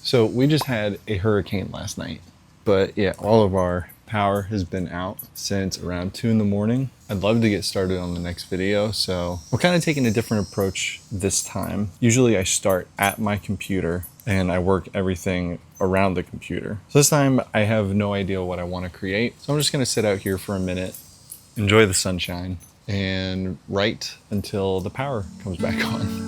So we just had a hurricane last night, but yeah, all of our power has been out since around 2 in the morning. I'd love to get started on the next video, so we're kind of taking a different approach this time. Usually I start at my computer and I work everything around the computer. So this time I have no idea what I want to create. So I'm just gonna sit out here for a minute, enjoy the sunshine, and write until the power comes back on.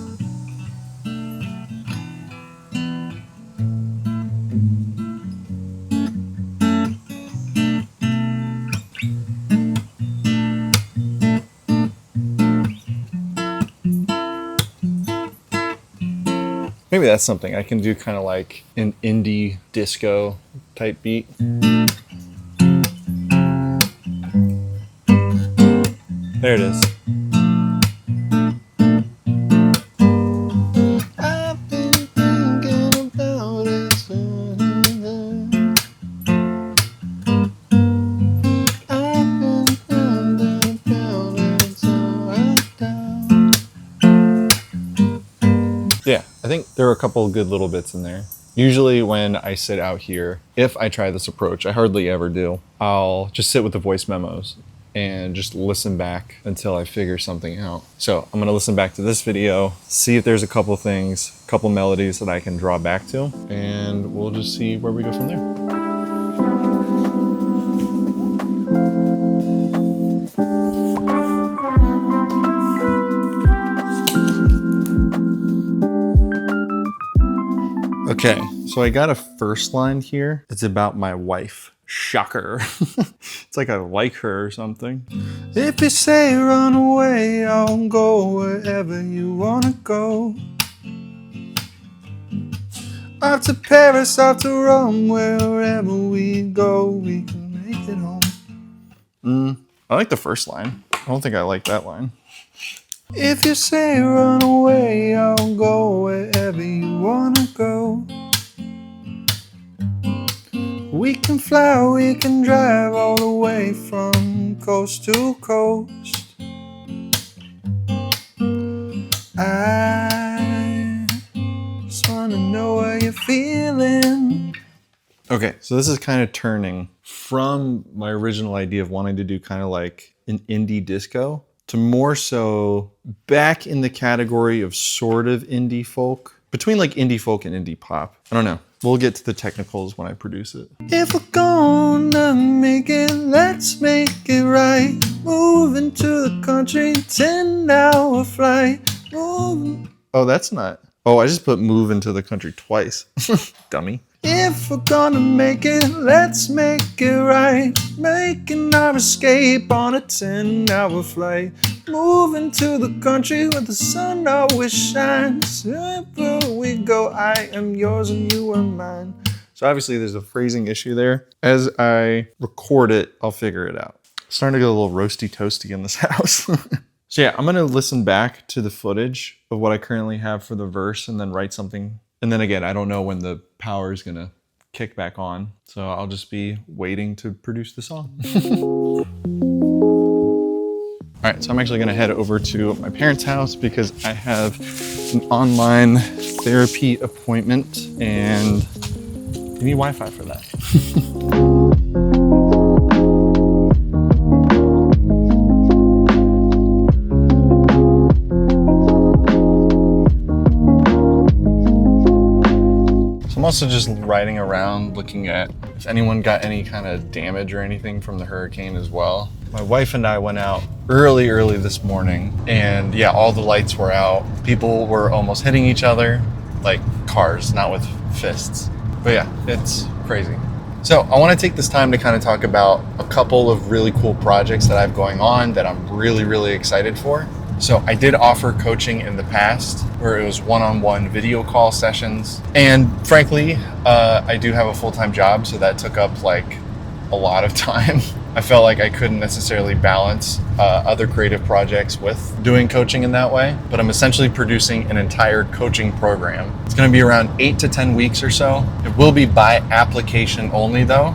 Maybe that's something I can do, kind of like an indie disco type beat. There it is. I've been thinking about it. I've been thinking about it. Yeah, I think there are a couple of good little bits in there. Usually when I sit out here, if I try this approach, I hardly ever do, I'll just sit with the voice memos and just listen back until I figure something out. So I'm gonna listen back to this video, see if there's a couple things, a couple melodies that I can draw back to, and we'll just see where we go from there. Okay, so I got a first line here. It's about my wife. Shocker. It's like I like her or something. If you say run away, I'll go wherever you wanna go. Off to Paris, off to Rome, wherever we go, we can make it home. I like the first line. I don't think I like that line. If you say run away, I'll go wherever you wanna go. We can fly, we can drive all the way from coast to coast. I just wanna know what you're feeling. Okay, so this is kind of turning from my original idea of wanting to do kind of like an indie disco to more so back in the category of sort of indie folk, between like indie folk and indie pop. I don't know. We'll get to the technicals when I produce it. If we're gonna make it, let's make it right. Moving to the country, 10-hour flight. Moving. Oh, that's not. Oh, I just put move into the country twice. Dummy. If we're gonna make it, let's make it right. Making our escape on a 10-hour flight. Moving to the country where the sun always shines. Wherever we go, I am yours and you are mine. So obviously there's a phrasing issue there. As I record it, I'll figure it out. Starting to get a little roasty toasty in this house. So yeah, I'm gonna listen back to the footage of what I currently have for the verse and then write something. And then again, I don't know when the power is gonna kick back on. So I'll just be waiting to produce the song. All right, so I'm actually gonna head over to my parents' house because I have an online therapy appointment and you need Wi-Fi for that. I'm also just riding around looking at if anyone got any kind of damage or anything from the hurricane as well. My wife and I went out early this morning and yeah, all the lights were out. People were almost hitting each other, like cars, not with fists. But yeah, it's crazy. So I want to take this time to kind of talk about a couple of really cool projects that I have going on that I'm really excited for. So I did offer coaching in the past where it was one-on-one video call sessions. And frankly, I do have a full-time job, so that took up like a lot of time. I felt like I couldn't necessarily balance other creative projects with doing coaching in that way, but I'm essentially producing an entire coaching program. It's gonna be around 8 to 10 weeks or so. It will be by application only though.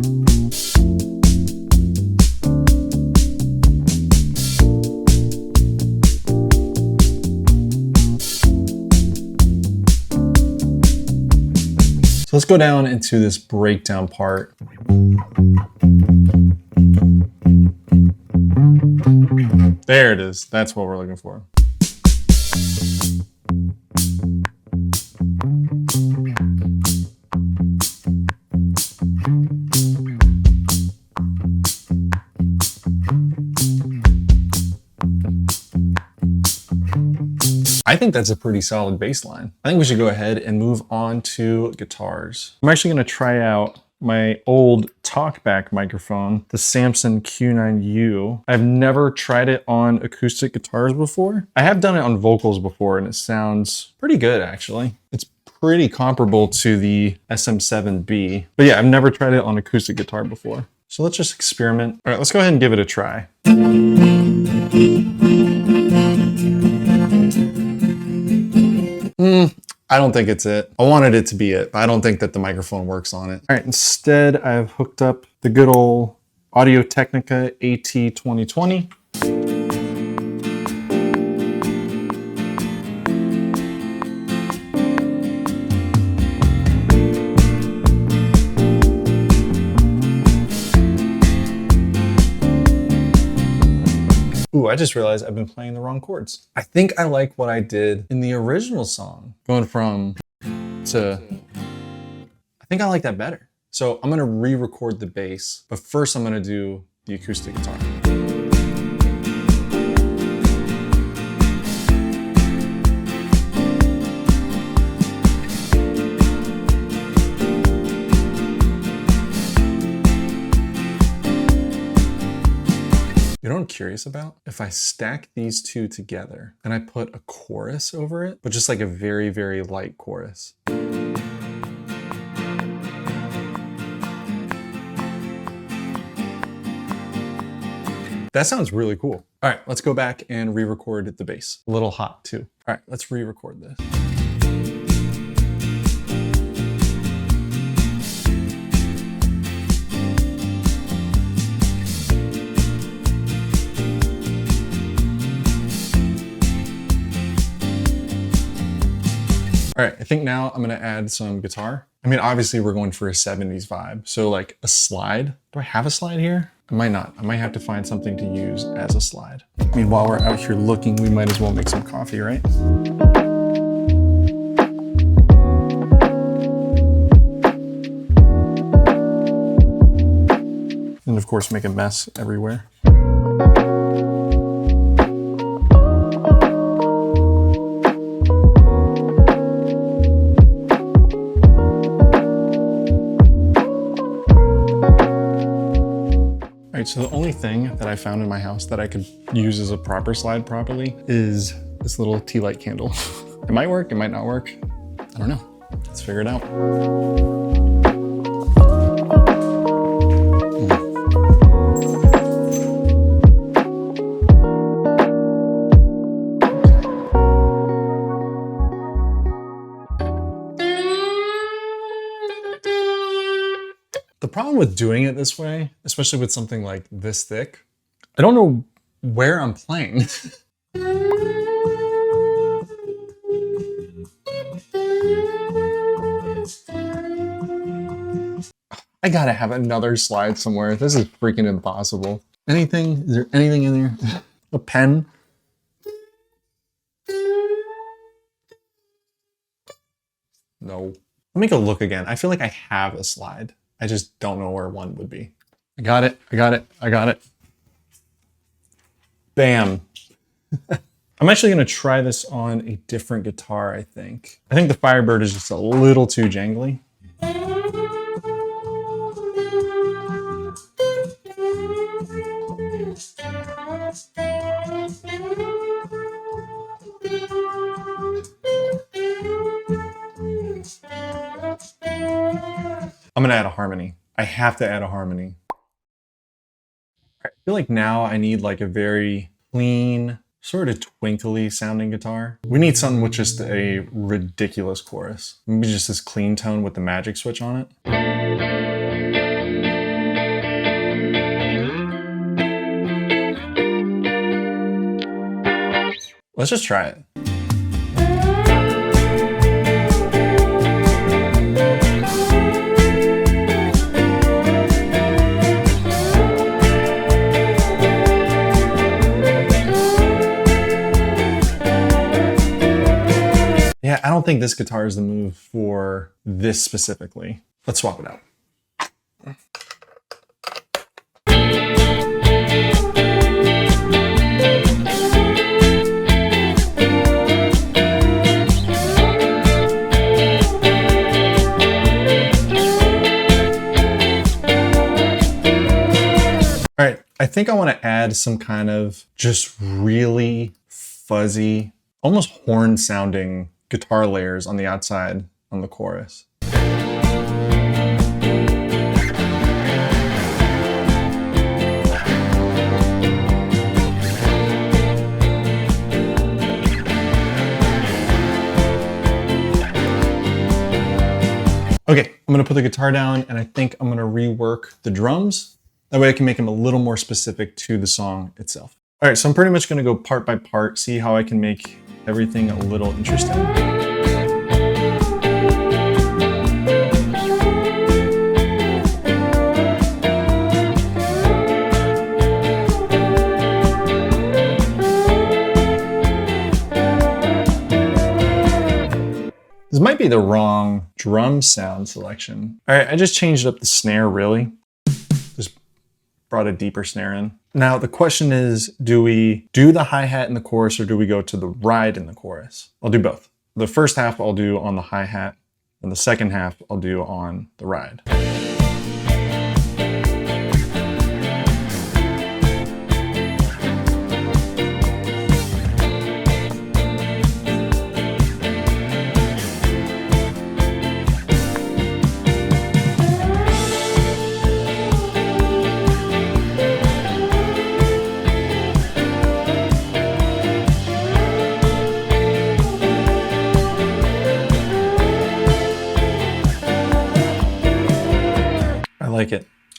So let's go down into this breakdown part. There it is. That's what we're looking for. I think that's a pretty solid bass line. I think we should go ahead and move on to guitars. I'm actually gonna try out my old talkback microphone, the Samson Q9U. I've never tried it on acoustic guitars before. I have done it on vocals before and it sounds pretty good actually. It's pretty comparable to the SM7B. But yeah, I've never tried it on acoustic guitar before. So let's just experiment. All right, let's go ahead and give it a try. I don't think it's it. I wanted it to be it, but I don't think that the microphone works on it. All right, instead I've hooked up the good old Audio-Technica AT2020. Ooh, I just realized I've been playing the wrong chords. I think I like what I did in the original song. Going from to, I think I like that better. So I'm gonna re-record the bass, but first I'm gonna do the acoustic guitar. You know what I'm curious about? If I stack these two together and I put a chorus over it, but just like a very, very light chorus. That sounds really cool. All right, let's go back and re-record the bass. A little hot too. All right, let's re-record this. All right, I think now I'm gonna add some guitar. I mean, obviously we're going for a 70s vibe. So like a slide. Do I have a slide here? I might not. I might have to find something to use as a slide. I mean, while we're out here looking, we might as well make some coffee, right? And of course, make a mess everywhere. So the only thing that I found in my house that I could use as a proper slide properly is this little tea light candle. It might work, it might not work. I don't know. Let's figure it out. The problem with doing it this way, especially with something like this thick, I don't know where I'm playing. I gotta have another slide somewhere. This is freaking impossible. Anything? Is there anything in there? A pen? No. Let me go look again. I feel like I have a slide. I just don't know where one would be. I got it. I got it. I got it. Bam. I'm actually going to try this on a different guitar, I think. I think the Firebird is just a little too jangly. I'm gonna add a harmony. I have to add a harmony. I feel like now I need like a very clean, sort of twinkly sounding guitar. We need something with just a ridiculous chorus. Maybe just this clean tone with the magic switch on it. Let's just try it. Yeah, I don't think this guitar is the move for this specifically. Let's swap it out. All right, I think I want to add some kind of just really fuzzy, almost horn sounding guitar layers on the outside on the chorus. Okay, I'm gonna put the guitar down and I think I'm gonna rework the drums. That way I can make them a little more specific to the song itself. All right, so I'm pretty much gonna go part by part, see how I can make everything a little interesting. This might be the wrong drum sound selection. All right, I just changed up the snare really. Just brought a deeper snare in. Now the question is, do we do the hi-hat in the chorus or do we go to the ride in the chorus? I'll do both. The first half I'll do on the hi-hat and the second half I'll do on the ride.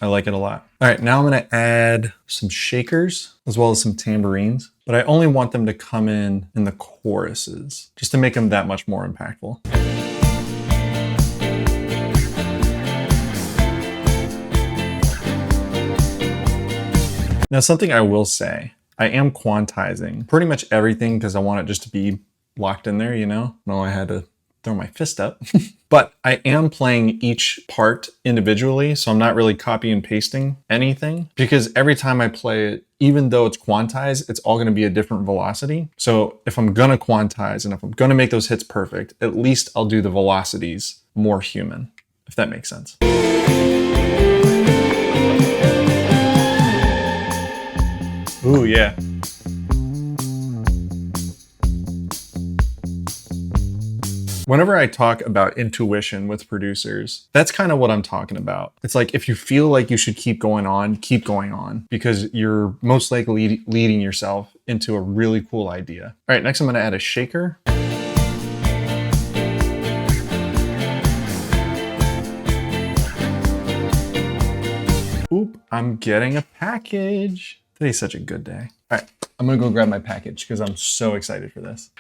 I like it a lot. All right, now I'm gonna add some shakers as well as some tambourines, but I only want them to come in the choruses, just to make them that much more impactful. Now, something I will say, I am quantizing pretty much everything because I want it just to be locked in there, you know? No, I had to throw my fist up. But I am playing each part individually, so I'm not really copy and pasting anything, because every time I play it, even though it's quantized, it's all gonna be a different velocity. So if I'm gonna quantize and if I'm gonna make those hits perfect, at least I'll do the velocities more human, if that makes sense. Ooh, yeah. Whenever I talk about intuition with producers, that's kind of what I'm talking about. It's like, if you feel like you should keep going on, because you're most likely leading yourself into a really cool idea. All right, next I'm gonna add a shaker. Oop, I'm getting a package. Today's such a good day. All right, I'm gonna go grab my package because I'm so excited for this.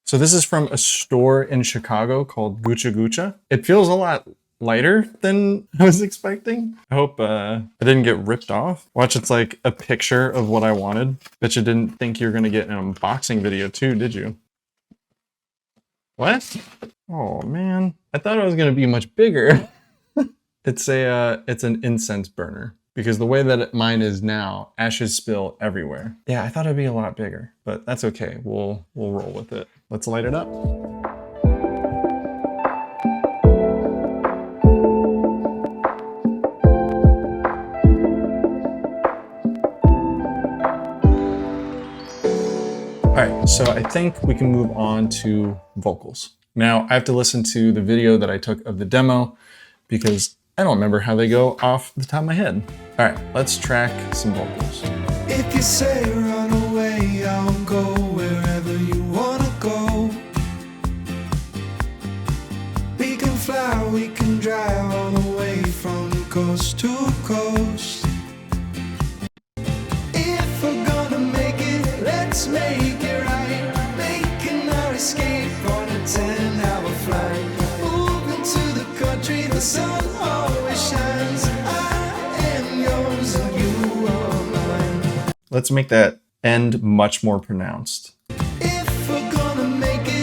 So this is from a store in Chicago called Gucha Gucha. It feels a lot lighter than I was expecting. I hope I didn't get ripped off. Watch, it's like a picture of what I wanted. Bet you didn't think you were gonna get an unboxing video too, did you? What? Oh man, I thought it was gonna be much bigger. It's an incense burner. Because the way that mine is now, ashes spill everywhere. Yeah, I thought it'd be a lot bigger, but that's okay. We'll roll with it. Let's light it up. All right, so I think we can move on to vocals. Now, I have to listen to the video that I took of the demo because I don't remember how they go off the top of my head. All right, let's track some vocals. If you say run away, I'll go wherever you wanna go. We can fly, we can drive all the way from coast to coast. If we're gonna make it, let's make it right. Making our escape on a 10-hour flight. Moving to the country, the sun always shines. I am yours and you are mine. Let's make that end much more pronounced. If we're gonna make it,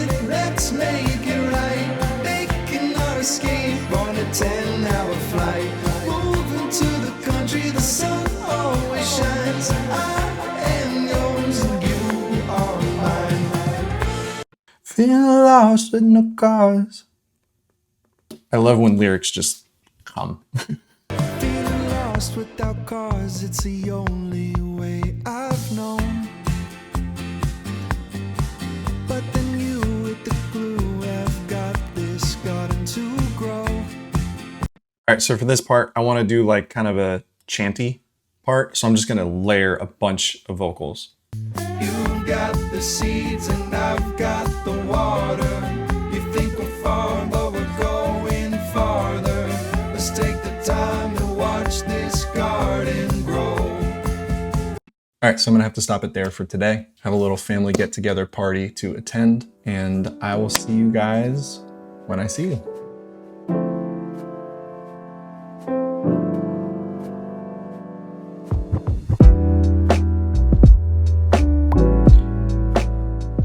Feeling lost with no cause. I love when lyrics just come. Feeling lost without cause, it's the only way I've known. But then you with the glue have got this garden to grow. All right, so for this part, I want to do like kind of a chanty part. So I'm just going to layer a bunch of vocals. You got the seeds and I've got the water. You think we're far, but we're going farther. Let's take the time to watch this garden grow. All right, so I'm gonna have to stop it there for today. Have a little family get-together party to attend, and I will see you guys when I see you.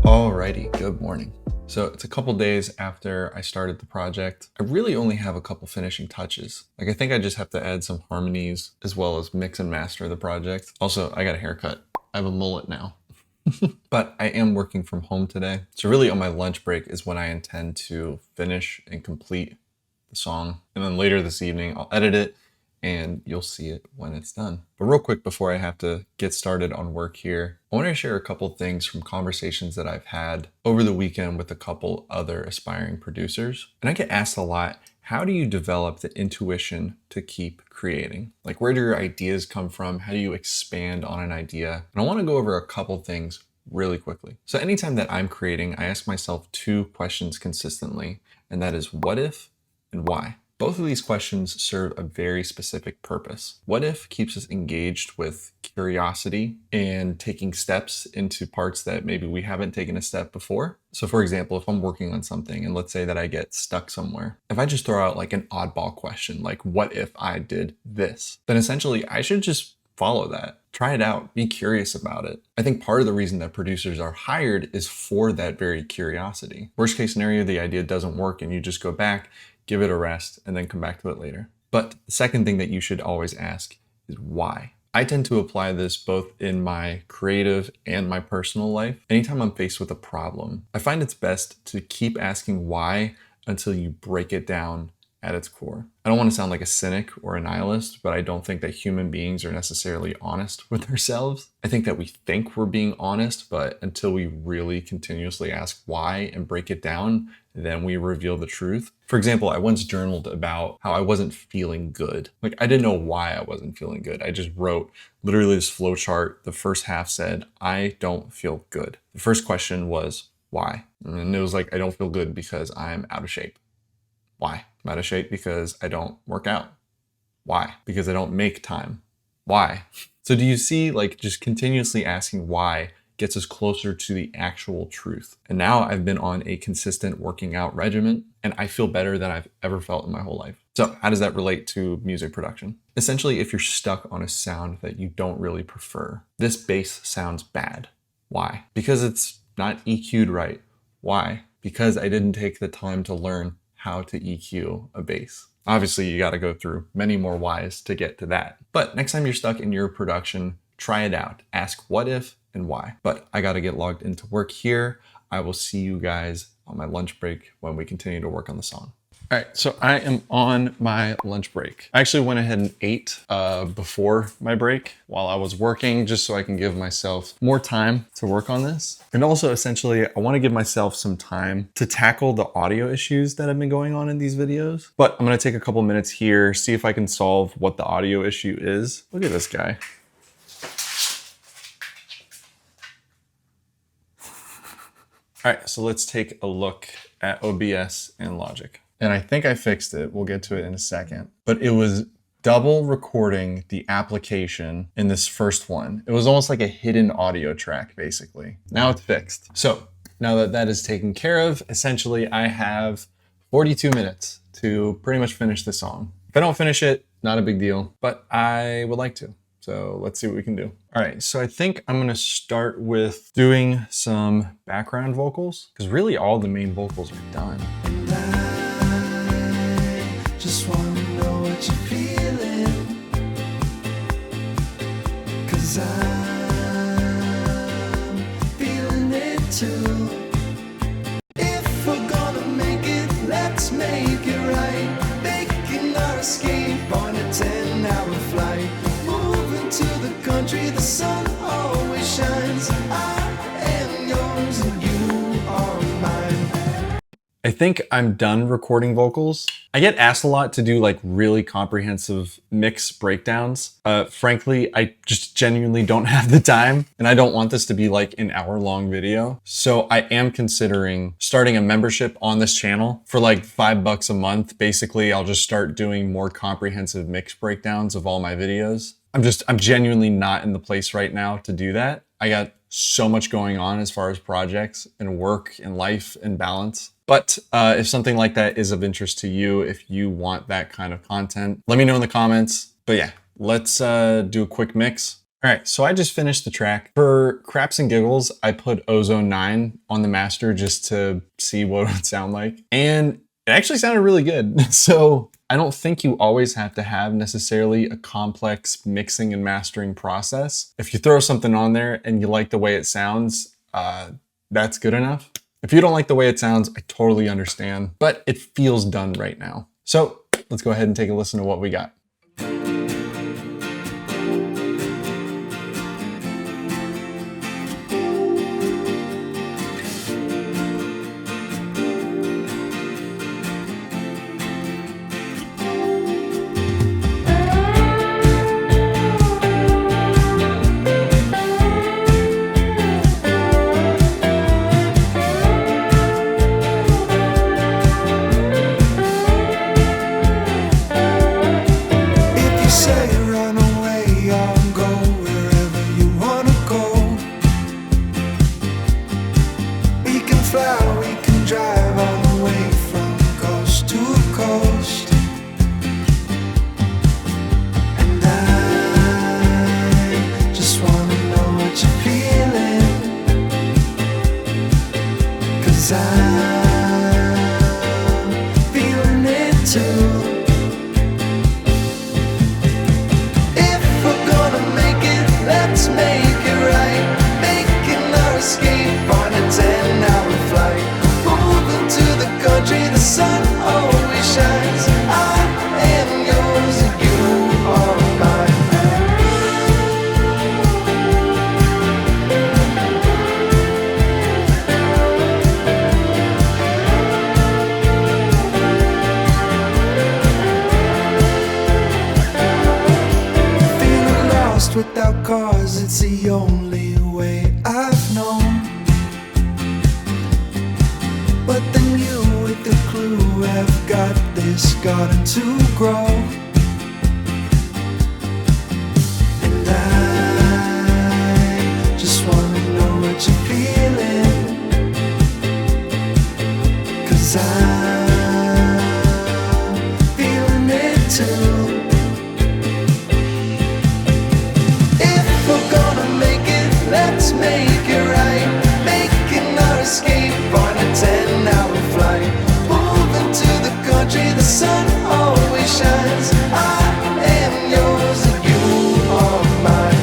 Alrighty, good morning. So it's a couple days after I started the project. I really only have a couple finishing touches. Like I think I just have to add some harmonies as well as mix and master the project. Also, I got a haircut. I have a mullet now. But I am working from home today. So really on my lunch break is when I intend to finish and complete the song. And then later this evening, I'll edit it and you'll see it when it's done. But real quick before I have to get started on work here, I want to share a couple things from conversations that I've had over the weekend with a couple other aspiring producers. And I get asked a lot, how do you develop the intuition to keep creating? Like where do your ideas come from? How do you expand on an idea? And I want to go over a couple things really quickly. So anytime that I'm creating, I ask myself two questions consistently, and that is what if and why? Both of these questions serve a very specific purpose. What if keeps us engaged with curiosity and taking steps into parts that maybe we haven't taken a step before. So for example, if I'm working on something and let's say that I get stuck somewhere, if I just throw out like an oddball question, like what if I did this, then essentially I should just follow that. Try it out, be curious about it. I think part of the reason that producers are hired is for that very curiosity. Worst case scenario, the idea doesn't work and you just go back, give it a rest, and then come back to it later. But the second thing that you should always ask is why. I tend to apply this both in my creative and my personal life. Anytime I'm faced with a problem, I find it's best to keep asking why until you break it down at its core. I don't want to sound like a cynic or a nihilist, but I don't think that human beings are necessarily honest with ourselves. I think that we think we're being honest, but until we really continuously ask why and break it down, then we reveal the truth. For example, I once journaled about how I wasn't feeling good. Like I didn't know why I wasn't feeling good. I just wrote literally this flow chart. The first half said, I don't feel good. The first question was, why? And it was like, I don't feel good because I'm out of shape. Why? I'm out of shape because I don't work out. Why? Because I don't make time. Why? So do you see, like just continuously asking why gets us closer to the actual truth. And now I've been on a consistent working out regimen and I feel better than I've ever felt in my whole life. So how does that relate to music production? Essentially, if you're stuck on a sound that you don't really prefer, this bass sounds bad. Why? Because it's not EQ'd right. Why? Because I didn't take the time to learn how to EQ a bass. Obviously, you got to go through many more whys to get to that. But next time you're stuck in your production, try it out. Ask what if and why. But I got to get logged into work here. I will see you guys on my lunch break when we continue to work on the song. All right, so I am on my lunch break. I actually went ahead and ate before my break while I was working, just so I can give myself more time to work on this. And also, essentially, I want to give myself some time to tackle the audio issues that have been going on in these videos. But I'm going to take a couple minutes here, see if I can solve what the audio issue is. Look at this guy. All right, so let's take a look at OBS and Logic. And I think I fixed it. We'll get to it in a second. But it was double recording the application in this first one. It was almost like a hidden audio track, basically. Now it's fixed. So now that that is taken care of, essentially I have 42 minutes to pretty much finish the song. If I don't finish it, not a big deal, but I would like to. So let's see what we can do. All right, so I think I'm gonna start with doing some background vocals, because really all the main vocals are done. Just wanna know what you're feeling, 'cause I'm feeling it too. I think I'm done recording vocals. I get asked a lot to do like really comprehensive mix breakdowns. Frankly, I just genuinely don't have the time, and I don't want this to be like an hour-long video. So I am considering starting a membership on this channel for like $5 a month. Basically, I'll just start doing more comprehensive mix breakdowns of all my videos. I'm genuinely not in the place right now to do that. I got so much going on as far as projects and work and life and balance. But if something like that is of interest to you, if you want that kind of content, let me know in the comments. But yeah, let's do a quick mix. All right, so I just finished the track. For craps and giggles, I put Ozone 9 on the master just to see what it would sound like. And it actually sounded really good. So I don't think you always have to have necessarily a complex mixing and mastering process. If you throw something on there and you like the way it sounds, that's good enough. If you don't like the way it sounds, I totally understand, but it feels done right now. So let's go ahead and take a listen to what we got. Without cause, it's the only way I've known. But then you with the clue have got this garden to grow. And I just wanna know what you're feeling, 'cause I'm feeling it too. Let's make it right, making our escape on a 10-hour flight. Moving to the country, the sun always shines. I am yours and you are mine.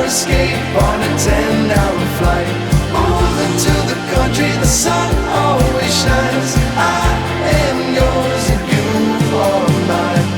Escape on a 10-hour flight. Moving to the country, the sun always shines. I am yours and you are mine.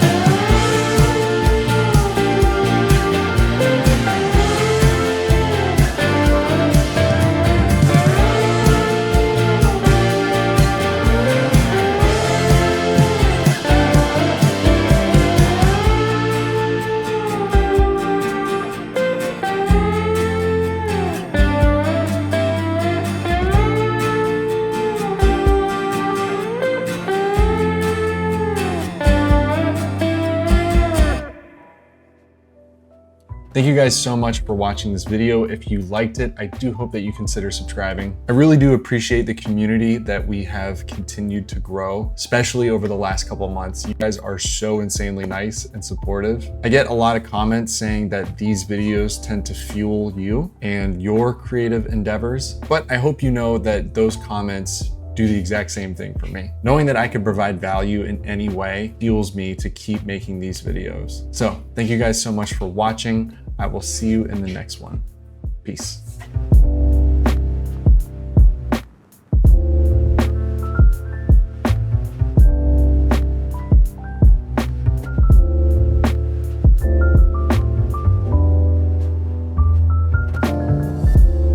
Thank you guys so much for watching this video. If you liked it, I do hope that you consider subscribing. I really do appreciate the community that we have continued to grow, especially over the last couple of months. You guys are so insanely nice and supportive. I get a lot of comments saying that these videos tend to fuel you and your creative endeavors, but I hope you know that those comments do the exact same thing for me. Knowing that I can provide value in any way fuels me to keep making these videos. So thank you guys so much for watching. I will see you in the next one. Peace.